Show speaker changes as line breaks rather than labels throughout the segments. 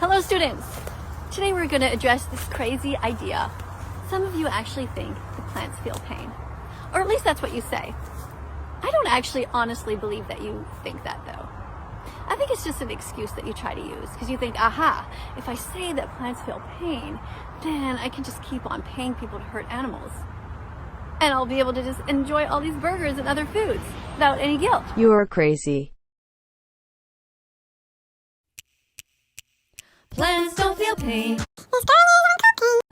Hello students! Today we're going to address this crazy idea. Some of you actually think the plants feel pain. Or at least that's what you say. I don't actually honestly believe that you think that though. I think it's just an excuse that you try to use because you think, aha, if I say that plants feel pain, then I can just keep on paying people to hurt animals. And I'll be able to just enjoy all these burgers and other foods without any guilt.
You're crazy.
Plants don't feel pain.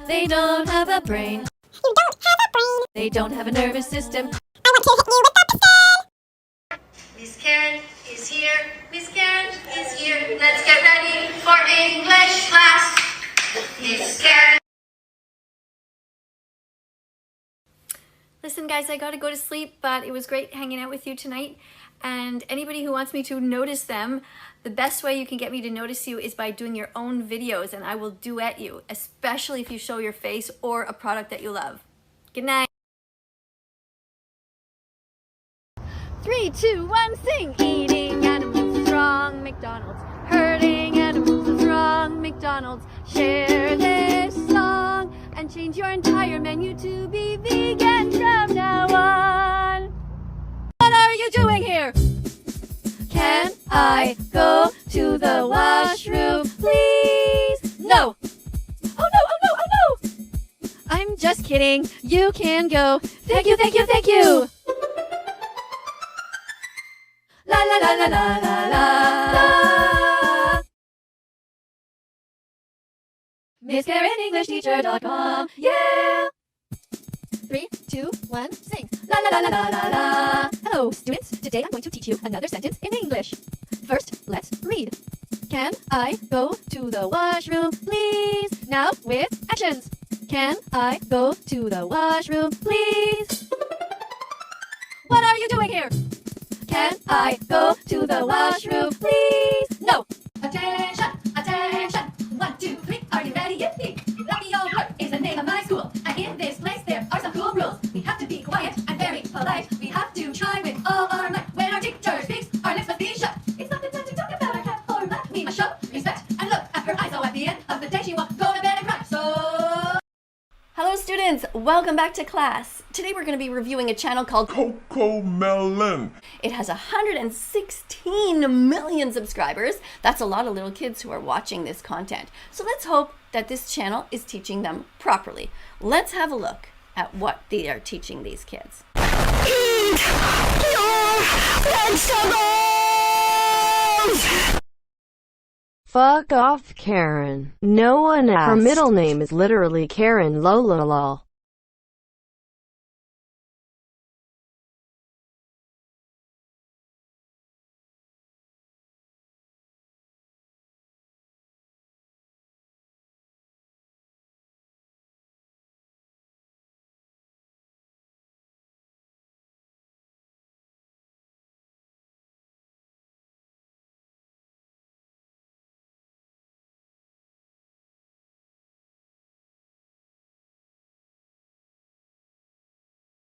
They don't have a brain.
You don't have a brain.
They don't have a nervous system.
I want to hit you with that piston.
Miss Karen is here. Miss Karen is here. Let's get ready for English class. Miss Karen.
Listen guys, I gotta go to sleep, but it was great hanging out with you tonight. And anybody who wants me to notice them, the best way you can get me to notice you is by doing your own videos, and I will duet you, especially if you show your face or a product that you love. Good night. 3, 2, 1, sing! Eating animals is wrong, McDonald's. Hurting animals is wrong, McDonald's. Share this song and change your entire menu to be vegan from now on. What are you doing here? Can I go to the washroom, please? No! Oh no, oh no, oh no! I'm just kidding. You can go. Thank you, thank you, thank you! La la la la la la la. MissKarenEnglishTeacher.com. Yeah! 3, 2, 1, sing. La la la la la la la. Hello, students. Today I'm going to teach you another sentence in English. First, let's read. Can I go to the washroom, please? Now with actions. Can I go to the washroom, please? What are you doing here? Can I go to the washroom, please? No. Attention, attention. 1, 2, 3. Are you ready? Yippee! Lucky Old Blur is the name of my school. And in this place there are some cool rules. We have to be quiet and very polite. We have to try with all our might. When our teacher speaks, our lips must be shut. It's not the time to talk about our cat or rat. We must show respect and look at her eyes. So at the end of the day she won't go to bed and cry. So... Hello students, welcome back to class. Today we're going to be reviewing a channel called
CoComelon.
It has 116 million subscribers. That's a lot of little kids who are watching this content. So let's hope that this channel is teaching them properly. Let's have a look at what they are teaching these kids.
Eat your vegetables!
Fuck off, Karen. No one asked. Her middle name is literally Karen Lola lol.